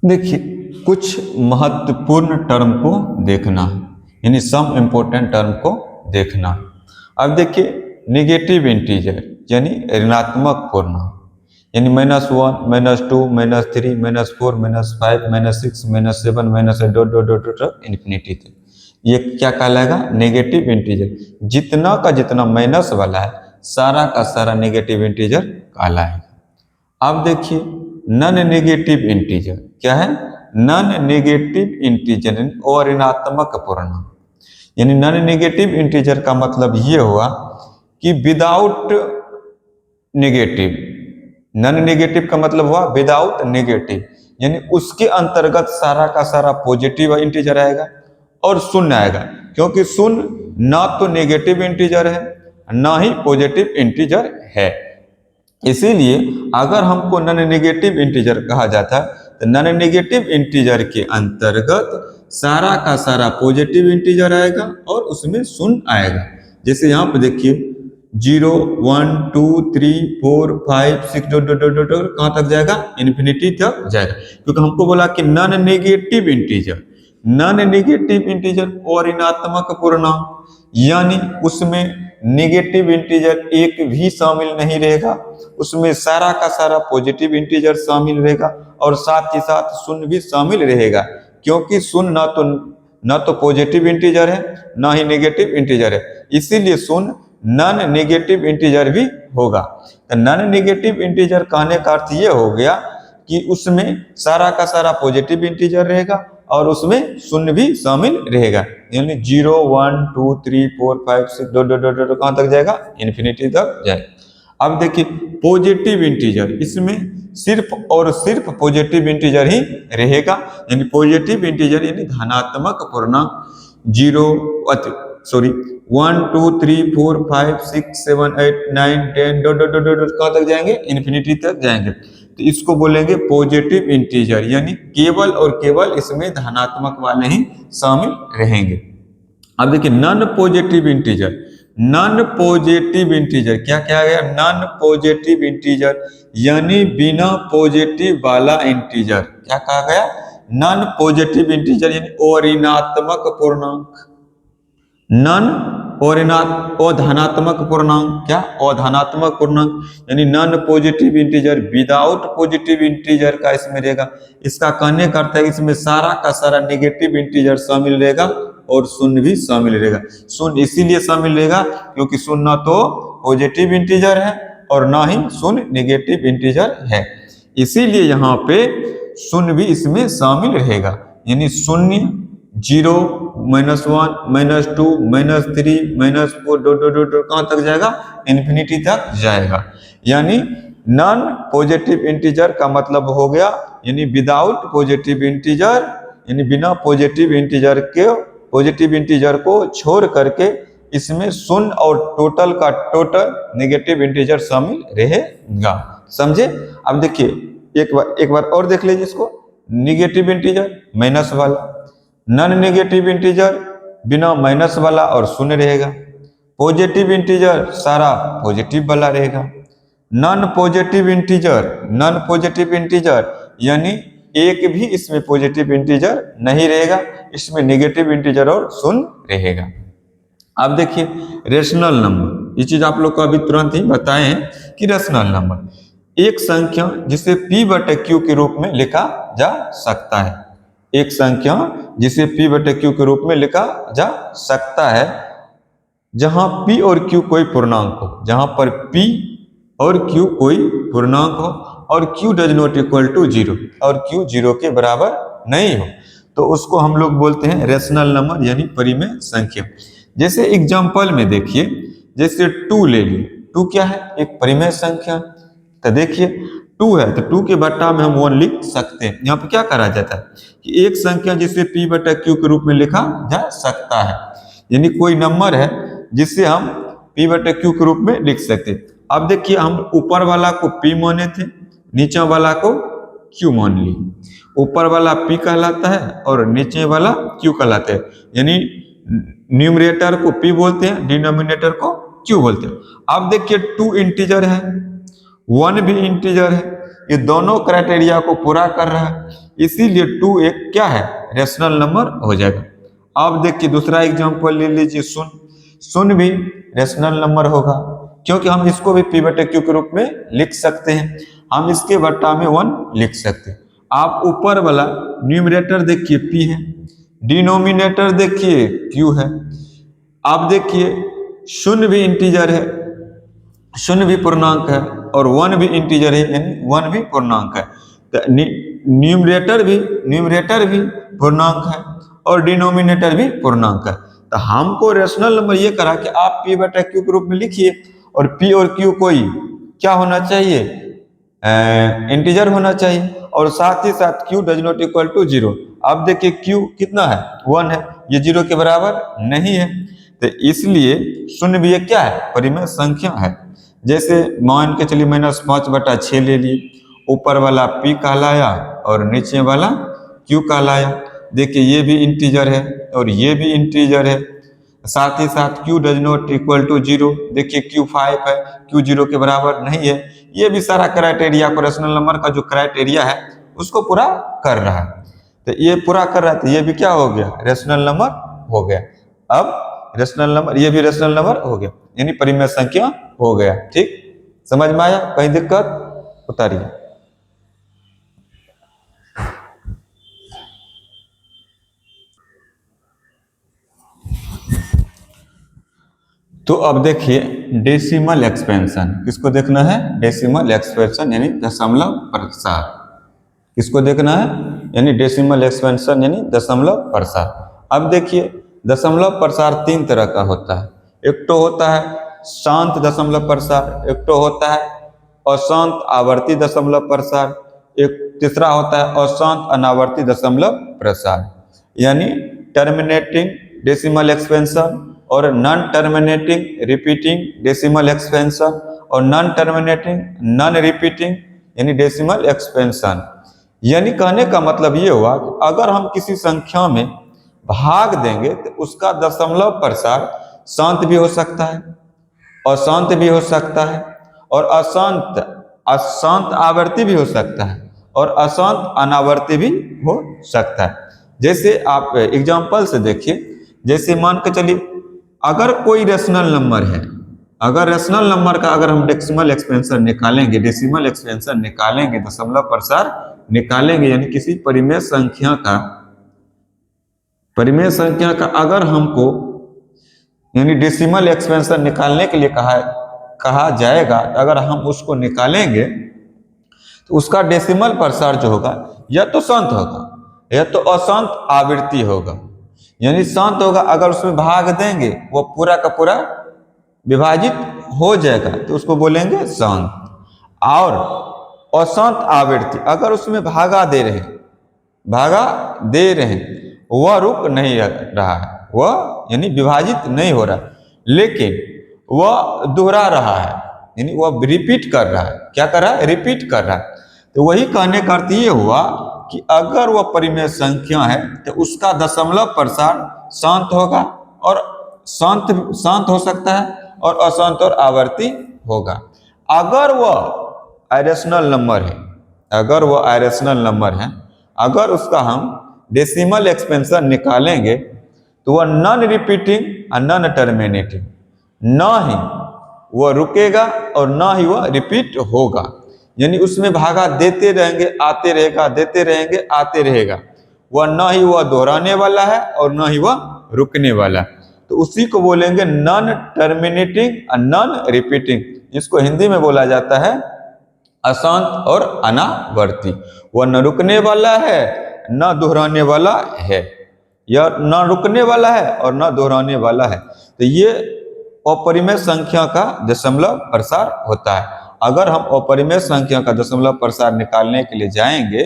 देखिए, कुछ महत्वपूर्ण टर्म को देखना है, यानी सम इम्पोर्टेंट टर्म को देखना है। अब देखिए, निगेटिव इंटीजर यानी ऋणात्मक पूर्णांक, यानी -1, -2, -3, -4, -5, -6, -7, -8 dot dot dot dot infinity तक, ये क्या कहलाएगा? Negative integer. जितना का जितना माइनस वाला है सारा का सारा नेगेटिव इंटीजर कहलाएगा। अब देखिए, नॉन नेगेटिव इंटीजर क्या है? नॉन नेगेटिव इंटीजर और ऋणात्मक पूर्णांक, यानी नॉन नेगेटिव इंटीजर का मतलब ये हुआ कि विदाउट नेगेटिव। नॉन नेगेटिव का मतलब हुआ विदाउट नेगेटिव, यानी उसके अंतर्गत सारा का सारा पॉजिटिव इंटीजर आएगा और शून्य आएगा, क्योंकि शून्य ना तो नेगेटिव इंटीजर है ना ही पॉजिटिव इंटीजर है। इसीलिए अगर हमको नॉन नेगेटिव इंटीजर कहा जाता है तो नॉन नेगेटिव इंटीजर के अंतर्गत सारा का सारा पॉजिटिव इंटीजर आएगा और उसमें शून्य आएगा। जैसे यहाँ पे देखिए 0, 1, 2, 3, 4, 5, 6 डॉट डॉट डॉट डॉट कहाँ तक जाएगा? इन्फिनिटी तक जाएगा, क्योंकि हमको बोला कि non negative integer, non negative integer और ऋणात्मक पूर्णांक, यानी उसमें नेगेटिव इंटीजर एक भी शामिल नहीं रहेगा, उसमें सारा का सारा पॉजिटिव इंटीजर शामिल रहेगा और साथ ही साथ शून्य भी शामिल रहेगा, क्योंकि शून्य ना तो पॉजिटिव इंटीजर है ना ही नेगेटिव इंटीजर है, इसीलिए शून्य नॉन नेगेटिव इंटीजर भी होगा। तो नॉन नेगेटिव इंटीजर कहने का अर्थ ये हो गया कि उसमें सारा का सारा पॉजिटिव इंटीजर रहेगा और उसमें शून्य भी शामिल रहेगा, यानी 0, 1, 2, 3, 4, 5, 6 डॉट डॉट डॉट डॉट कहाँ तक जाएगा? इन्फिनिटी तक जाएगा। अब देखिए, पॉजिटिव इंटीजर, इसमें सिर्फ और सिर्फ पॉजिटिव इंटीजर ही रहेगा, यानी पॉजिटिव इंटीजर यानी धनात्मक पूर्णांक 1, 2, 3, 4, 5, 6, 7, 8, 9, 10 डॉट डॉट डॉट डॉट कहाँ तक जाएंगे? इन्फिनिटी तक जाएंगे। तो इसको बोलेंगे पॉजिटिव इंटीजर, यानी केवल और केवल इसमें धनात्मक वाले ही शामिल रहेंगे। अब देखिए, non positive integer, non positive integer क्या क्या गया? नॉन पॉजिटिव इंटीजर यानी बिना पॉजिटिव वाला इंटीजर, क्या कहा गया? नॉन पॉजिटिव इंटीजर यानी अऋणात्मक पूर्णांक, नॉन अधनात्मक पूर्णांक, क्या? अधनात्मक पूर्णांक, यानी non positive integer without positive integer का इसमें रहेगा। इसका कहने का अर्थ है इसमें सारा का सारा नेगेटिव इंटीजर शामिल रहेगा और शून्य भी शामिल रहेगा। शून्य इसीलिए शामिल रहेगा क्योंकि शून्य ना तो पॉजिटिव इंटीजर है और ना ही शून्य नेगेटिव इंटीजर है, इसीलिए यहाँ पे शून्य भी इसमें शामिल रहेगा, यानी शून्य, 0, -1, -2, -3, -4 डॉट डॉट डॉट कहाँ तक जाएगा? इन्फिनिटी तक जाएगा। यानी नॉन पॉजिटिव इंटीजर का मतलब हो गया, यानी विदाउट पॉजिटिव इंटीजर, यानी बिना पॉजिटिव इंटीजर को छोड़ करके इसमें शून्य और टोटल का टोटल नेगेटिव इंटीजर शामिल रहेगा। समझे? अब देखिए, एक बार और देख लीजिए इसको। नेगेटिव इंटीजर माइनस वाला, नॉन नेगेटिव इंटीजर बिना माइनस वाला और शून्य रहेगा, पॉजिटिव इंटीजर सारा पॉजिटिव वाला रहेगा, नॉन पॉजिटिव इंटीजर यानी एक भी इसमें पॉजिटिव इंटीजर नहीं रहेगा, इसमें नेगेटिव इंटीजर और शून्य रहेगा। अब देखिए, रेशनल नंबर, ये चीज आप लोग को अभी तुरंत ही बताए कि रेशनल नंबर एक संख्या जिसे p/q के रूप में लिखा जा सकता है, एक संख्या जिसे p/q के रूप में लिखा जा सकता है जहां p और q कोई पूर्णांक हो, जहां पर p और q कोई पूर्णांक हो और q does not equal to 0 और q 0 के बराबर नहीं हो, तो उसको हम लोग बोलते हैं रेशनल नंबर यानी परिमेय संख्या। जैसे एग्जांपल में देखिए, जैसे 2 ले लीजिए, 2 क्या है? एक परिमेय संख्या। तो देखिए 2 है तो 2 के बट्टा में हम 1 लिख सकते हैं। यहाँ पे क्या करा जाता है कि एक संख्या जिसे p/q के रूप में लिखा जा सकता है, यानी कोई नंबर है जिसे हम p/q के रूप में लिख सकते हैं। अब देखिए, हम ऊपर वाला को p माने थे, नीचे वाला को q मान लिए। ऊपर वाला p कहलाता है और नीचे वाला q कहलाता है, यानी न्यूमरेटर को p बोलते हैं, डिनोमिनेटर को q बोलते हैं। अब देखिए, 2 इंटीजर है, 1 भी इंटीजर है, ये दोनों क्राइटेरिया को पूरा कर रहा है, इसीलिए 2 एक क्या है, रेशनल नंबर हो जाएगा। अब देखिए दूसरा एग्जांपल ले लीजिए, शून्य भी रेशनल नंबर होगा, क्योंकि हम इसको भी पी बटे क्यू के रूप में लिख सकते हैं। हम इसके बट्टा में 1 लिख सकते हैं। आप ऊपर वाला न्यूमरेटर देखिए p है, डिनोमिनेटर देखिए q है। आप देखिए शून्य भी इंटीजर है, शून्य भी पूर्णांक है, और 1 भी इंटीजर है, यानी 1 भी पूर्णांक है। तो न्यूमरेटर भी पूर्णांक है और डिनोमिनेटर भी पूर्णांक है। तो हमको रेशनल नंबर ये करा कि आप p बटा q के रूप में लिखिए, और p और q कोई क्या होना चाहिए, इंटीजर होना चाहिए, और साथ ही साथ q does not equal to 0। अब देखिए q कितना है, 1 है, ये 0 के बराबर नहीं है। तो इसलिए शून्य भी एक क्या है, परिमेय संख्या है। जैसे मान के चलिए -5/6 ले लिए, ऊपर वाला p कहलाया और नीचे वाला q कहलाया। देखिए ये भी इंटीजर है और ये भी इंटीजर है, साथ ही साथ q does not equal to 0। देखिए q 5 है, q 0 के बराबर नहीं है। ये भी सारा क्राइटेरिया को, रेशनल नंबर का जो क्राइटेरिया है उसको पूरा कर रहा है। तो ये पूरा कर रहा है, तो ये भी क्या हो गया, रेशनल नंबर हो गया। अब रेशनल नंबर, ये भी रेशनल नंबर हो गया, यानी परिमेय संख्या हो गया। ठीक, समझ में आया? कहीं दिक्कत उतारिए। तो अब देखिए डेसिमल एक्सपेंशन, किसको देखना है, डेसिमल एक्सपेंशन यानी दशमलव प्रसार। किसको देखना है, यानी डेसिमल एक्सपेंशन यानी दशमलव प्रसार। अब देखिए दशमलव प्रसार 3 तरह का होता है। एक तो होता है शांत दशमलव प्रसार, एक तो होता है अशांत आवर्ती दशमलव प्रसार, एक तीसरा होता है अशांत अनावर्ती दशमलव प्रसार, यानी टर्मिनेटिंग डेसिमल एक्सपेंशन और non terminating repeating decimal expansion, और नॉन टर्मिनेटिंग नॉन रिपीटिंग यानी डेसिमल एक्सपेंशन। यानी कहने का मतलब ये हुआ कि अगर हम किसी संख्या में भाग देंगे तो उसका दशमलव प्रसार शांत भी हो सकता है, अशांत भी हो सकता है, और अशांत आवर्ती भी हो सकता है, और अशांत अनावर्ती भी हो सकता है। जैसे आप एग्जाम्पल से देखिए, जैसे मान के चलिए अगर कोई रेशनल नंबर है, अगर रेशनल नंबर का अगर हम डेसिमल एक्सपेंशन निकालेंगे, डेसिमल एक्सपेंशन निकालेंगे, दशमलव प्रसार निकालेंगे, यानी किसी परिमेय संख्या का अगर हमको यानी डेसिमल एक्सपेंशन निकालने के लिए कहा जाएगा, अगर हम उसको निकालेंगे तो उसका डेसिमल प्रसार जो होगा या तो शांत होगा या तो अशांत आवृत्ति होगा। यानी शांत होगा, अगर उसमें भाग देंगे वो पूरा का पूरा विभाजित हो जाएगा तो उसको बोलेंगे शांत। और अशांत आवृत्ति, अगर उसमें भागा दे रहे हैं, वह रुक नहीं रहा है, वह यानी विभाजित नहीं हो रहा, लेकिन वह दोहरा रहा है, यानी वह रिपीट कर रहा है। क्या कर रहा है, रिपीट कर रहा है। तो वही कहने का अर्थ ये हुआ कि अगर वह परिमेय संख्या है तो उसका दशमलव प्रसार शांत होगा, और शांत हो सकता है, और अशांत और आवर्ती होगा। अगर वह आयरेशनल नंबर है, अगर उसका हम डेसिमल एक्सपेंशन निकालेंगे तो वह नॉन रिपीटिंग और नॉन टर्मिनेटिंग, ना ही वह रुकेगा और ना ही वह रिपीट होगा। यानी उसमें भागा देते रहेंगे, आते रहेगा, देते रहेंगे, आते रहेगा। वह ना ही वह दोहराने वाला है और ना ही वह रुकने वाला है। तो उसी को बोलेंगे नॉन टर्मिनेटिंग और नॉन रिपीटिंग। इसको हिंदी में बोला जाता है अशांत और अनावर्ती। वह न रुकने वाला है न दोहराने वाला है, या न रुकने वाला है और न दोहराने वाला है। तो ये अपरिमेय संख्या का दशमलव प्रसार होता है। अगर हम अपरिमेय संख्या का दशमलव प्रसार निकालने के लिए जाएंगे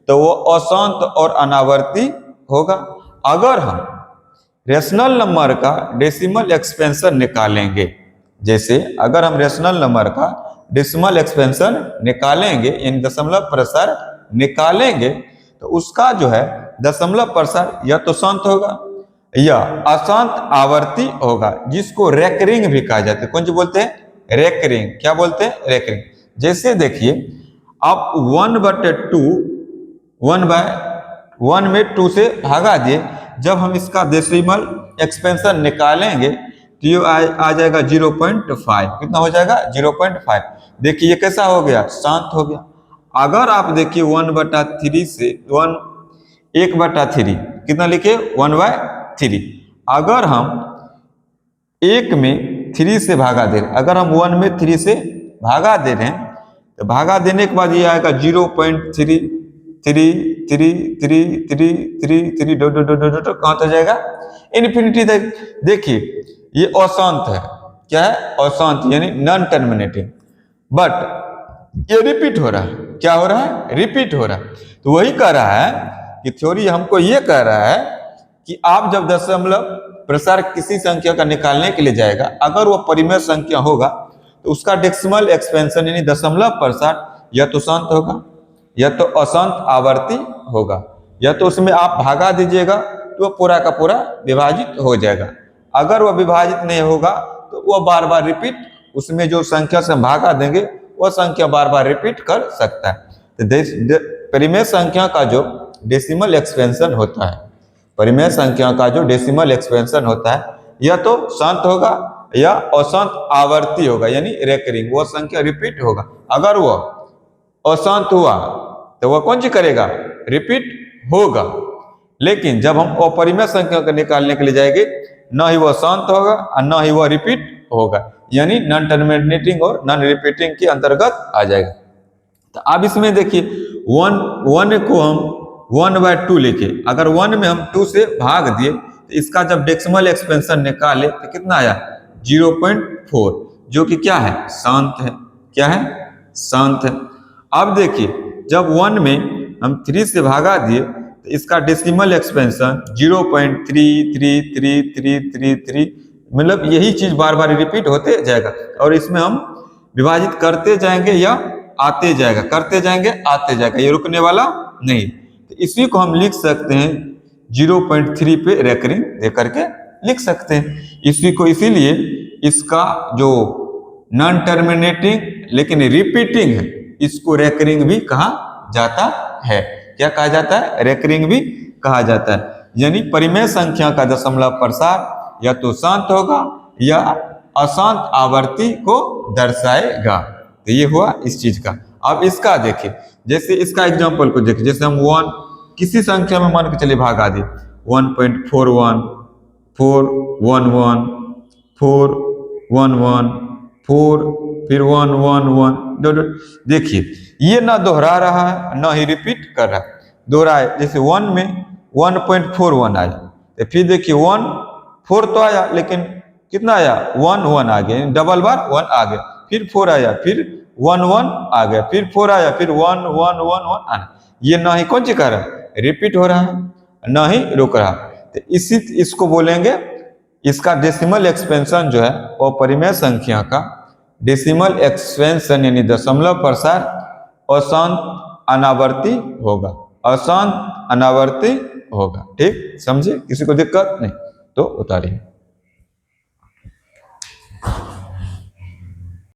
तो वो अशांत और अनावर्ती होगा। अगर हम रेशनल नंबर का डेसिमल एक्सपेंशन निकालेंगे, जैसे अगर हम रेशनल नंबर का डेसिमल एक्सपेंशन निकालेंगे यानी दशमलव प्रसार निकालेंगे, तो उसका जो है दशमलव प्रसार या तो शांत होगा या अशांत आवर्ती होगा, जिसको रेकरिंग भी कहा जाता है। कौन जी बोलते हैं, रेकरिंग। क्या बोलते हैं, रेकरिंग। जैसे देखिए आप 1/2 1/1 में 2 से भागा दिए, जब हम इसका डेसिमल एक्सपेंशन निकालेंगे तो ये आ जाएगा 0.5। कितना हो जाएगा? 0.5। देखिए ये कैसा हो गया? शांत हो गया। अगर आप देखिए 1/3 से 1/3 कितना लिखे? 1/3। अगर हम 1 में 3 से भागा दे रहे, अगर हम 1 में 3 से भागा दे रहे हैं तो भागा देने के बाद ये आएगा 0.3333333 डॉट डॉट डॉट डॉट कहाँ तक जाएगा? इन्फिनिटी तक। देखिए ये अशांत है। क्या है? अशांत, यानी नॉन टर्मिनेटिंग। बट ये रिपीट हो रहा है। क्या हो रहा है? रिपीट हो रहा है। तो वही कह रहा है कि थ्योरी हमको ये कह रहा है कि आप जब दशमलव प्रसार किसी संख्या का निकालने के लिए जाएगा, अगर वो परिमेय संख्या होगा तो उसका डेसिमल एक्सपेंशन यानी दशमलव प्रसार या तो शांत होगा या तो अशांत आवर्ती होगा, या तो उसमें आप भागा दीजिएगा तो वो पूरा का पूरा विभाजित हो जाएगा। अगर वह विभाजित नहीं होगा तो वह बार बार रिपीट, उसमें जो संख्या से भागा देंगे वह संख्या बार बार रिपीट कर सकता है। तो परिमेय संख्या का जो डेसिमल एक्सपेंशन होता है, परिमेय संख्या का जो डेसिमल एक्सपेंशन होता है, यह तो शांत होगा या अशांत आवर्ती होगा, यानी रेकरिंग, वो संख्या रिपीट होगा। अगर वह अशांत हुआ तो वह कौन सी करेगा? रिपीट होगा। लेकिन जब हम अपरिमेय संख्या को निकालने के लिए जाएंगे, न ही वह शांत होगा और न ही वह रिपीट होगा, यानी नॉन टर्मिनेटिंग और नॉन रिपीटिंग के अंतर्गत आ जाएगा। तो अब इसमें देखिए 1 को हम 1/2 लिखे, अगर 1 में हम 2 से भाग दिए तो इसका जब डेसिमल एक्सपेंशन निकाले तो कितना आया? 0.4, जो कि क्या है? शांत है। क्या है? शांत है। अब देखिए जब 1 में हम 3 से भागा दिए तो इसका डेसिमल एक्सपेंशन 0.33333, मतलब यही चीज बार बार रिपीट होते जाएगा और इसमें हम विभाजित करते जाएंगे या आते जाएगा, करते जाएंगे आते जाएगा, ये रुकने वाला नहीं। तो इसी को हम लिख सकते हैं 0.3 पे रेकरिंग दे करके लिख सकते हैं इसी को। इसीलिए इसका जो नॉन टर्मिनेटिंग लेकिन रिपीटिंग है, इसको रेकरिंग भी कहा जाता है। क्या कहा जाता है? रेकरिंग भी कहा जाता है। यानी परिमेय संख्या का दशमलव प्रसार या तो शांत होगा या अशांत आवर्ती को दर्शाएगा। तो ये हुआ इस चीज का। अब इसका देखिए, जैसे इसका एग्जांपल को देखिए, जैसे हम 1 किसी संख्या में मान के चलिए भागा दी 1.41 411 411 4 फिर 111 देखिए ये ना दोहरा रहा है ना ही रिपीट कर रहा है, दोहरा है। जैसे 1 में 1.41 आया तो फिर देखिए 1 4 तो आया लेकिन कितना आया? 1 1 आ गया, डबल बार 1 आ गया, फिर 4 आया, फिर 1 1 आ गया, फिर 4 आया, फिर 1 1 1 1 आना। ये ना ही कौन सी कर रहा है? रिपीट हो रहा है, ना ही रुक रहा। तो इसको बोलेंगे, इसका डेसिमल एक्सपेंशन जो है वो परिमेय संख्या का डेसिमल एक्सपेंशन यानी दशमलव प्रसार अशांत अनावर्ती होगा, अशांत अनावर्ती होगा। ठीक समझे? किसी को दिक्कत नहीं तो उतारिए।